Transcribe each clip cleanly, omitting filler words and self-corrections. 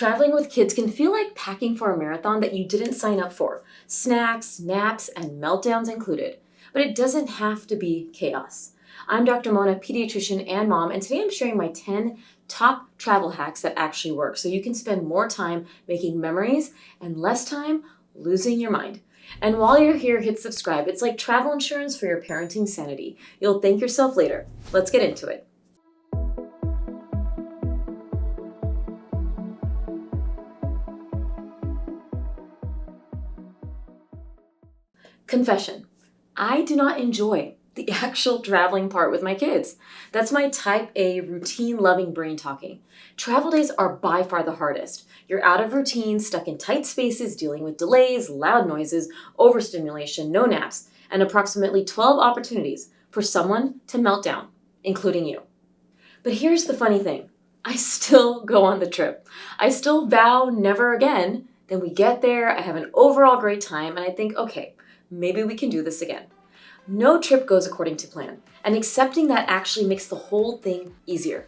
Traveling with kids can feel like packing for a marathon that you didn't sign up for. Snacks, naps, and meltdowns included. But it doesn't have to be chaos. I'm Dr. Mona, pediatrician and mom, and today I'm sharing my 10 top travel hacks that actually work so you can spend more time making memories and less time losing your mind. And while you're here, hit subscribe. It's like travel insurance for your parenting sanity. You'll thank yourself later. Let's get into it. Confession. I do not enjoy the actual traveling part with my kids. That's my type A routine-loving brain talking. Travel days are by far the hardest. You're out of routine, stuck in tight spaces, dealing with delays, loud noises, overstimulation, no naps, and approximately 12 opportunities for someone to melt down, including you. But here's the funny thing. I still go on the trip. I still vow never again. Then we get there, I have an overall great time, and I think, okay, maybe we can do this again. No trip goes according to plan, and accepting that actually makes the whole thing easier.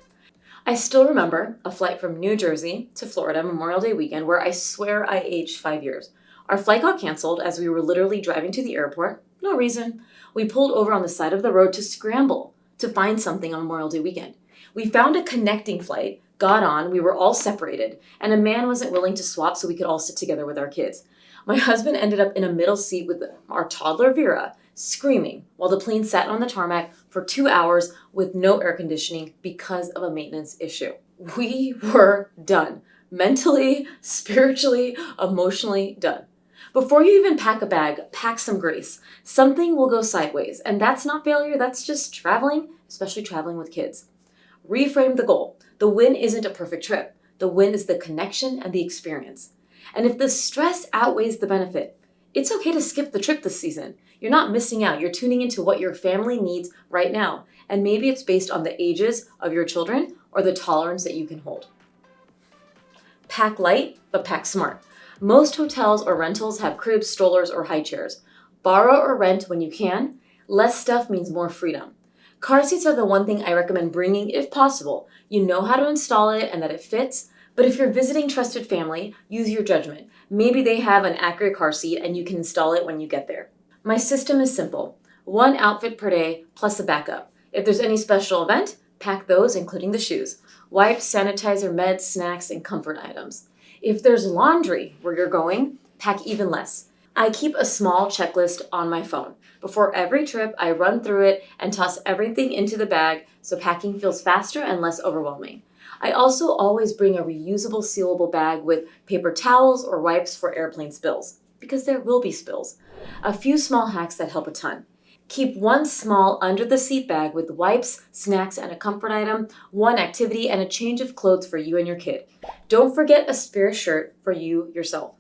I still remember a flight from New Jersey to Florida Memorial Day weekend where I swear I aged 5 years. Our flight got canceled as we were literally driving to the airport. No reason. We pulled over on the side of the road to scramble to find something on Memorial Day weekend. We found a connecting flight, got on, we were all separated, and a man wasn't willing to swap so we could all sit together with our kids. My husband ended up in a middle seat with our toddler Vera, screaming while the plane sat on the tarmac for 2 hours with no air conditioning because of a maintenance issue. We were done. Mentally, spiritually, emotionally done. Before you even pack a bag, pack some grace. Something will go sideways, and that's not failure, that's just traveling, especially traveling with kids. Reframe the goal. The win isn't a perfect trip. The win is the connection and the experience. And if the stress outweighs the benefit, it's okay to skip the trip this season. You're not missing out. You're tuning into what your family needs right now. And maybe it's based on the ages of your children or the tolerance that you can hold. Pack light, but pack smart. Most hotels or rentals have cribs, strollers, or high chairs. Borrow or rent when you can. Less stuff means more freedom. Car seats are the one thing I recommend bringing if possible. You know how to install it and that it fits. But if you're visiting trusted family, use your judgment. Maybe they have an accurate car seat and you can install it when you get there. My system is simple. 1 outfit per day plus a backup. If there's any special event, pack those, including the shoes. Wipes, sanitizer, meds, snacks, and comfort items. If there's laundry where you're going, pack even less. I keep a small checklist on my phone. Before every trip, I run through it and toss everything into the bag so packing feels faster and less overwhelming. I also always bring a reusable, sealable bag with paper towels or wipes for airplane spills, because there will be spills. A few small hacks that help a ton. Keep 1 small under-the-seat bag with wipes, snacks, and a comfort item, 1 activity, and a change of clothes for you and your kid. Don't forget a spare shirt for you yourself.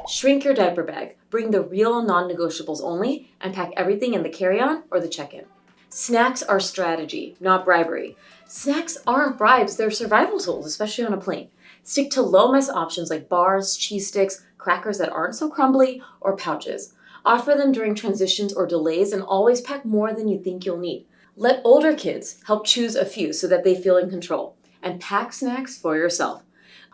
Shrink your diaper bag. Bring the real non-negotiables only, and pack everything in the carry-on or the check-in. Snacks are strategy, not bribery. Snacks aren't bribes, they're survival tools, especially on a plane. Stick to low-mess options like bars, cheese sticks, crackers that aren't so crumbly, or pouches. Offer them during transitions or delays and always pack more than you think you'll need. Let older kids help choose a few so that they feel in control. And pack snacks for yourself.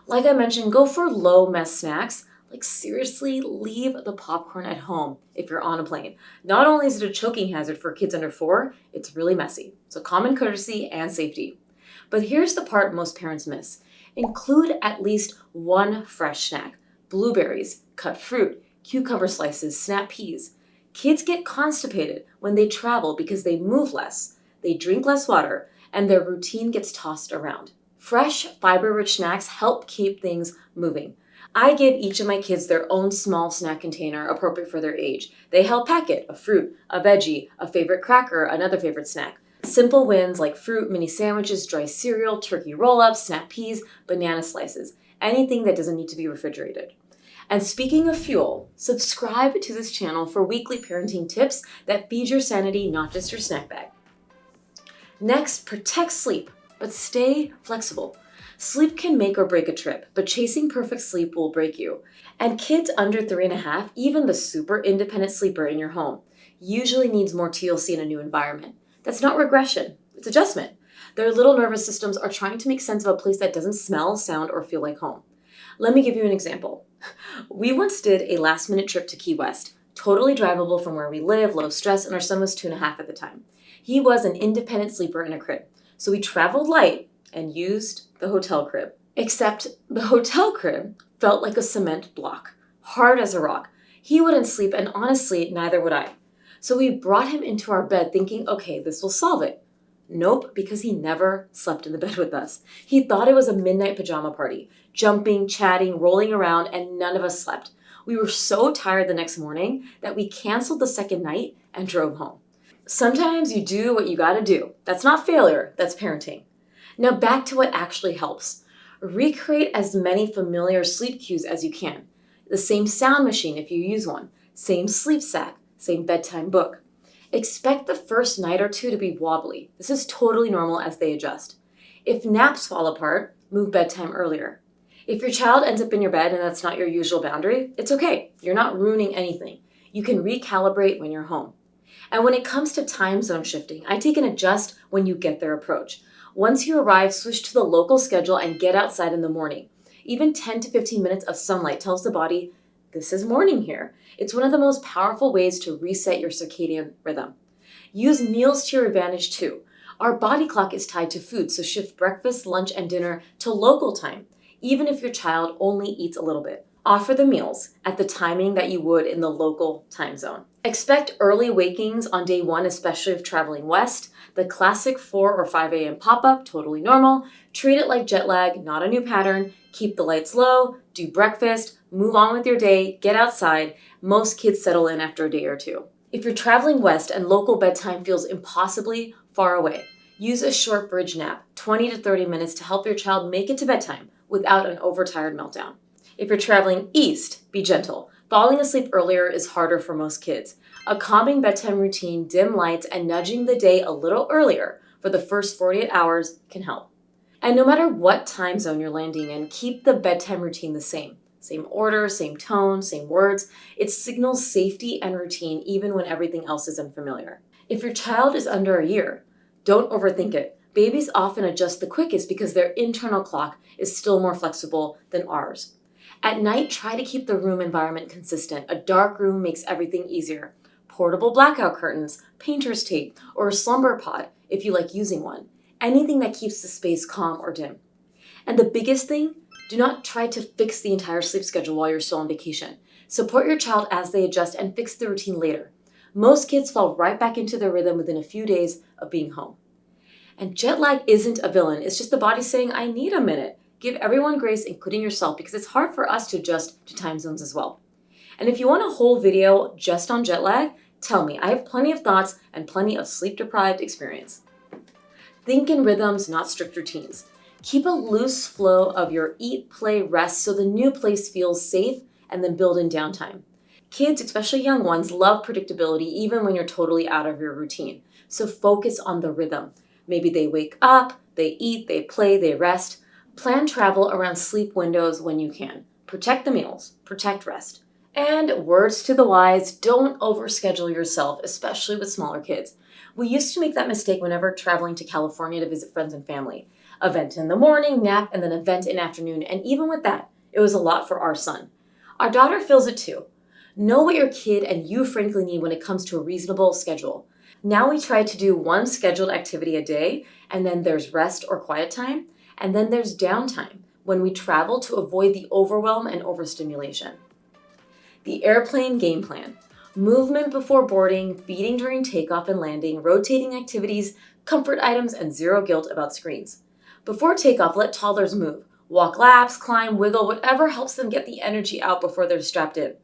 Like I mentioned, go for low-mess snacks. Like seriously, leave the popcorn at home if you're on a plane. Not only is it a choking hazard for kids under 4, it's really messy. So common courtesy and safety. But here's the part most parents miss. Include at least 1 fresh snack. Blueberries, cut fruit, cucumber slices, snap peas. Kids get constipated when they travel because they move less, they drink less water, and their routine gets tossed around. Fresh, fiber-rich snacks help keep things moving. I give each of my kids their own small snack container appropriate for their age. They help pack it, a fruit, a veggie, a favorite cracker, another favorite snack. Simple wins like fruit, mini sandwiches, dry cereal, turkey roll-ups, snap peas, banana slices. Anything that doesn't need to be refrigerated. And speaking of fuel, subscribe to this channel for weekly parenting tips that feed your sanity, not just your snack bag. Next, protect sleep, but stay flexible. Sleep can make or break a trip, but chasing perfect sleep will break you. And kids under 3.5, even the super independent sleeper in your home, usually needs more TLC in a new environment. That's not regression, it's adjustment. Their little nervous systems are trying to make sense of a place that doesn't smell, sound, or feel like home. Let me give you an example. We once did a last-minute trip to Key West, totally drivable from where we live, low stress, and our son was 2.5 at the time. He was an independent sleeper in a crib, so we traveled light and used the hotel crib. Except the hotel crib felt like a cement block, hard as a rock. He wouldn't sleep, and honestly, neither would I. So we brought him into our bed thinking, okay, this will solve it. Nope, because he never slept in the bed with us. He thought it was a midnight pajama party, jumping, chatting, rolling around, and none of us slept. We were so tired the next morning that we canceled the second night and drove home. Sometimes you do what you gotta do. That's not failure, that's parenting. Now back to what actually helps. Recreate as many familiar sleep cues as you can. The same sound machine if you use one, same sleep sack, same bedtime book. Expect the first night or two to be wobbly. This is totally normal as they adjust. If naps fall apart, move bedtime earlier. If your child ends up in your bed and that's not your usual boundary, it's okay. You're not ruining anything. You can recalibrate when you're home. And when it comes to time zone shifting, I take an adjust when you get their approach. Once you arrive, switch to the local schedule and get outside in the morning. Even 10 to 15 minutes of sunlight tells the body, this is morning here. It's one of the most powerful ways to reset your circadian rhythm. Use meals to your advantage too. Our body clock is tied to food, so shift breakfast, lunch, and dinner to local time, even if your child only eats a little bit. Offer the meals at the timing that you would in the local time zone. Expect early wakings on day one, especially if traveling west. The classic 4 or 5 a.m. pop-up, totally normal. Treat it like jet lag, not a new pattern. Keep the lights low, do breakfast, move on with your day, get outside. Most kids settle in after a day or two. If you're traveling west and local bedtime feels impossibly far away, use a short bridge nap, 20 to 30 minutes to help your child make it to bedtime without an overtired meltdown. If you're traveling east, be gentle. Falling asleep earlier is harder for most kids. A calming bedtime routine, dim lights, and nudging the day a little earlier for the first 48 hours can help. And no matter what time zone you're landing in, keep the bedtime routine the same. Same order, same tone, same words. It signals safety and routine even when everything else is unfamiliar. If your child is under a year, don't overthink it. Babies often adjust the quickest because their internal clock is still more flexible than ours. At night, try to keep the room environment consistent. A dark room makes everything easier. Portable blackout curtains, painter's tape, or a slumber pod if you like using one. Anything that keeps the space calm or dim. And the biggest thing, do not try to fix the entire sleep schedule while you're still on vacation. Support your child as they adjust and fix the routine later. Most kids fall right back into their rhythm within a few days of being home. And jet lag isn't a villain. It's just the body saying, I need a minute. Give everyone grace, including yourself, because it's hard for us to adjust to time zones as well. And if you want a whole video just on jet lag, tell me. I have plenty of thoughts and plenty of sleep-deprived experience. Think in rhythms, not strict routines. Keep a loose flow of your eat, play, rest so the new place feels safe and then build in downtime. Kids, especially young ones, love predictability even when you're totally out of your routine. So focus on the rhythm. Maybe they wake up, they eat, they play, they rest. Plan travel around sleep windows when you can. Protect the meals, protect rest. And words to the wise, don't overschedule yourself, especially with smaller kids. We used to make that mistake whenever traveling to California to visit friends and family. Event in the morning, nap, and then event in afternoon. And even with that, it was a lot for our son. Our daughter feels it too. Know what your kid and you frankly need when it comes to a reasonable schedule. Now we try to do one scheduled activity a day, and then there's rest or quiet time, and then there's downtime when we travel to avoid the overwhelm and overstimulation. The airplane game plan. Movement before boarding, feeding during takeoff and landing, rotating activities, comfort items, and zero guilt about screens. Before takeoff, let toddlers move. Walk laps, climb, wiggle, whatever helps them get the energy out before they're strapped in.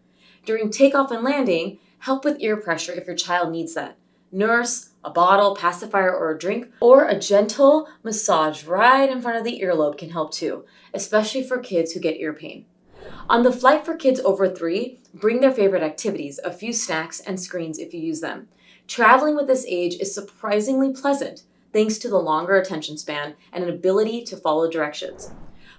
During takeoff and landing, help with ear pressure if your child needs that. Nurse, a bottle, pacifier, or a drink, or a gentle massage right in front of the earlobe can help too, especially for kids who get ear pain. On the flight for kids over 3, bring their favorite activities, a few snacks, and screens if you use them. Traveling with this age is surprisingly pleasant, thanks to the longer attention span and an ability to follow directions.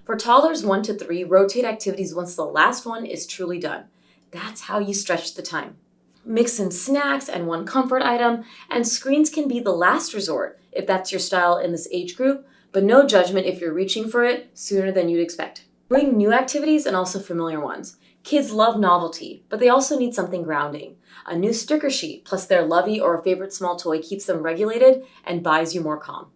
For toddlers 1 to 3, rotate activities once the last one is truly done. That's how you stretch the time. Mix in snacks and one comfort item, and screens can be the last resort if that's your style in this age group, but no judgment if you're reaching for it sooner than you'd expect. Bring new activities and also familiar ones. Kids love novelty, but they also need something grounding. A new sticker sheet plus their lovey or a favorite small toy keeps them regulated and buys you more calm.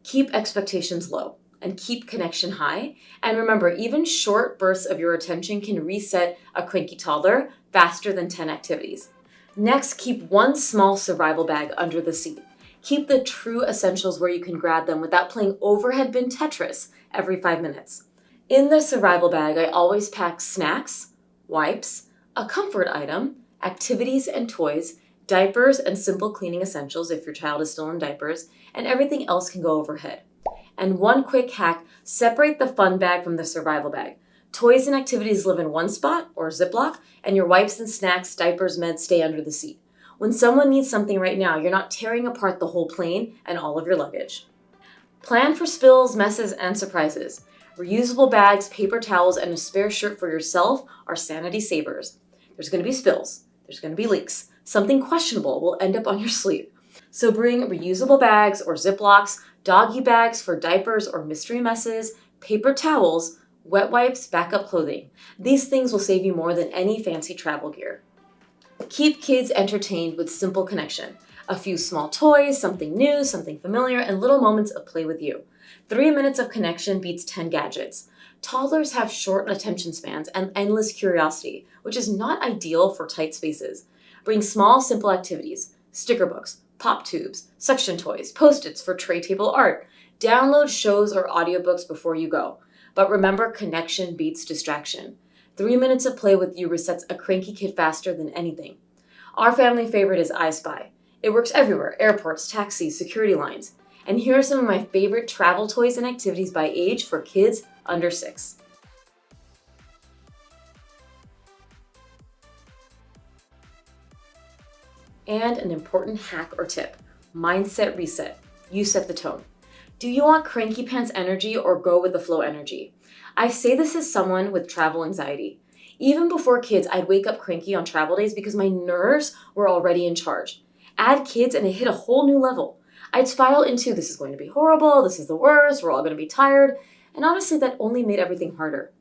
Keep expectations low and keep connection high. And remember, even short bursts of your attention can reset a cranky toddler faster than 10 activities. Next, keep one small survival bag under the seat. Keep the true essentials where you can grab them without playing overhead bin Tetris every 5 minutes. In the survival bag, I always pack snacks, wipes, a comfort item, activities and toys, diapers and simple cleaning essentials if your child is still in diapers, and everything else can go overhead. And one quick hack, separate the fun bag from the survival bag. Toys and activities live in one spot, or Ziploc, and your wipes and snacks, diapers, meds stay under the seat. When someone needs something right now, you're not tearing apart the whole plane and all of your luggage. Plan for spills, messes, and surprises. Reusable bags, paper towels, and a spare shirt for yourself are sanity savers. There's going to be spills. There's going to be leaks. Something questionable will end up on your sleeve. So bring reusable bags or Ziplocs, doggy bags for diapers or mystery messes, paper towels, wet wipes, backup clothing. These things will save you more than any fancy travel gear. Keep kids entertained with simple connection. A few small toys, something new, something familiar, and little moments of play with you. 3 minutes of connection beats 10 gadgets. Toddlers have short attention spans and endless curiosity, which is not ideal for tight spaces. Bring small, simple activities, sticker books, pop tubes, suction toys, Post-its for tray table art. Download shows or audiobooks before you go. But remember, connection beats distraction. 3 minutes of play with you resets a cranky kid faster than anything. Our family favorite is I Spy. It works everywhere, airports, taxis, security lines. And here are some of my favorite travel toys and activities by age for kids under 6. And an important hack or tip, mindset reset. You set the tone. Do you want cranky pants energy or go with the flow energy? I say this as someone with travel anxiety. Even before kids, I'd wake up cranky on travel days because my nerves were already in charge. Add kids and it hit a whole new level. I'd spiral into, this is going to be horrible, this is the worst, we're all going to be tired, and honestly that only made everything harder.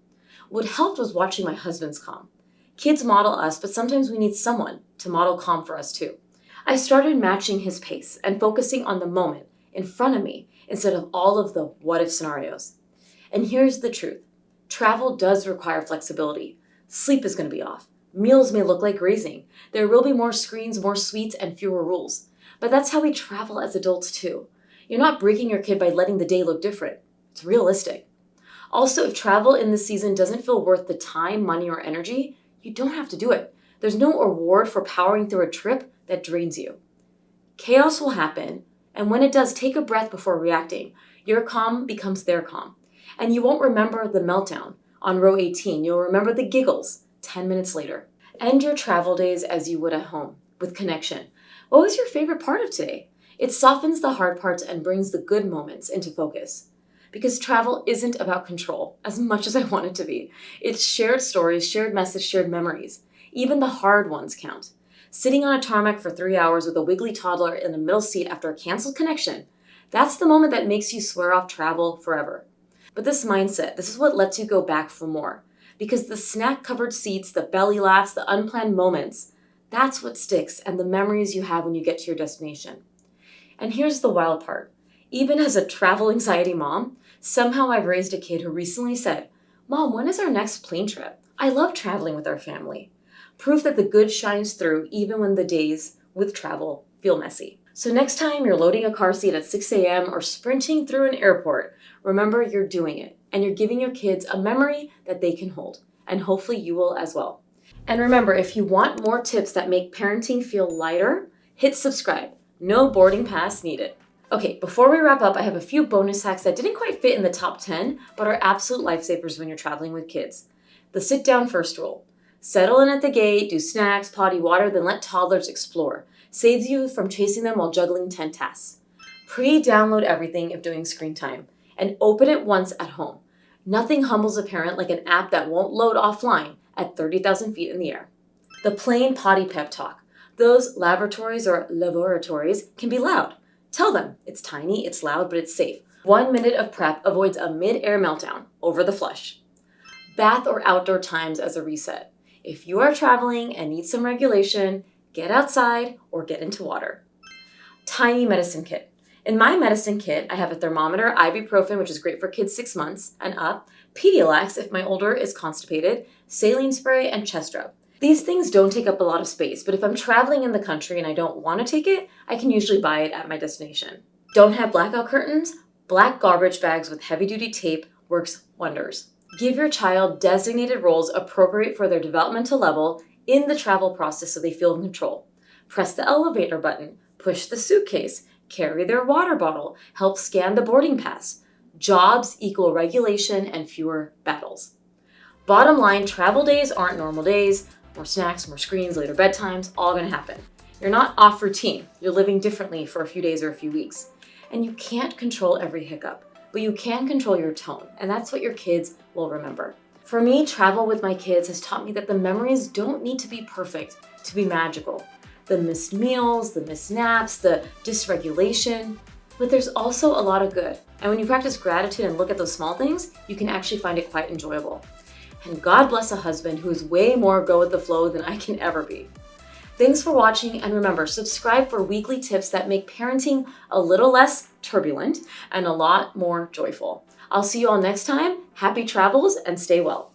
What helped was watching my husband's calm. Kids model us, but sometimes we need someone to model calm for us too. I started matching his pace and focusing on the moment in front of me instead of all of the what-if scenarios. And here's the truth. Travel does require flexibility. Sleep is going to be off. Meals may look like grazing. There will be more screens, more sweets, and fewer rules. But that's how we travel as adults too. You're not breaking your kid by letting the day look different. It's realistic. Also, if travel in this season doesn't feel worth the time, money, or energy, you don't have to do it. There's no reward for powering through a trip that drains you. Chaos will happen, and when it does, take a breath before reacting. Your calm becomes their calm. And you won't remember the meltdown on row 18. You'll remember the giggles 10 minutes later. End your travel days as you would at home, with connection. What was your favorite part of today? It softens the hard parts and brings the good moments into focus. Because travel isn't about control, as much as I want it to be. It's shared stories, shared messages, shared memories. Even the hard ones count. Sitting on a tarmac for 3 hours with a wiggly toddler in the middle seat after a canceled connection, that's the moment that makes you swear off travel forever. But this mindset, this is what lets you go back for more. Because the snack-covered seats, the belly laughs, the unplanned moments, that's what sticks and the memories you have when you get to your destination. And here's the wild part. Even as a travel anxiety mom, somehow I've raised a kid who recently said, "Mom, when is our next plane trip? I love traveling with our family." Proof that the good shines through even when the days with travel feel messy. So next time you're loading a car seat at 6 a.m. or sprinting through an airport, remember you're doing it and you're giving your kids a memory that they can hold. And hopefully you will as well. And remember, if you want more tips that make parenting feel lighter, hit subscribe. No boarding pass needed. Okay, before we wrap up, I have a few bonus hacks that didn't quite fit in the top 10, but are absolute lifesavers when you're traveling with kids. The sit down first rule. Settle in at the gate, do snacks, potty, water, then let toddlers explore. Saves you from chasing them while juggling 10 tasks. Pre-download everything if doing screen time, and open it once at home. Nothing humbles a parent like an app that won't load offline at 30,000 feet in the air. The plain potty pep talk. Those laboratories or laboratories can be loud. Tell them it's tiny, it's loud, but it's safe. 1 minute of prep avoids a mid-air meltdown over the flush. bath or outdoor times as a reset. If you are traveling and need some regulation, get outside or get into water. Tiny medicine kit. In my medicine kit, I have a thermometer, ibuprofen, which is great for kids 6 months and up, Pedialyte if my older is constipated, saline spray, and chest rub. These things don't take up a lot of space, but if I'm traveling in the country and I don't want to take it, I can usually buy it at my destination. Don't have blackout curtains? Black garbage bags with heavy-duty tape works wonders. Give your child designated roles appropriate for their developmental level in the travel process so they feel in control. Press the elevator button, push the suitcase, carry their water bottle, help scan the boarding pass. Jobs equal regulation and fewer battles. Bottom line, travel days aren't normal days. More snacks, more screens, later bedtimes, all gonna happen. You're not off routine. You're living differently for a few days or a few weeks. And you can't control every hiccup, but you can control your tone, and that's what your kids will remember. For me, travel with my kids has taught me that the memories don't need to be perfect to be magical. The missed meals, the missed naps, the dysregulation, but there's also a lot of good. And when you practice gratitude and look at those small things, you can actually find it quite enjoyable. And God bless a husband who is way more go with the flow than I can ever be. Thanks for watching, and remember, subscribe for weekly tips that make parenting a little less turbulent and a lot more joyful. I'll see you all next time. Happy travels and stay well.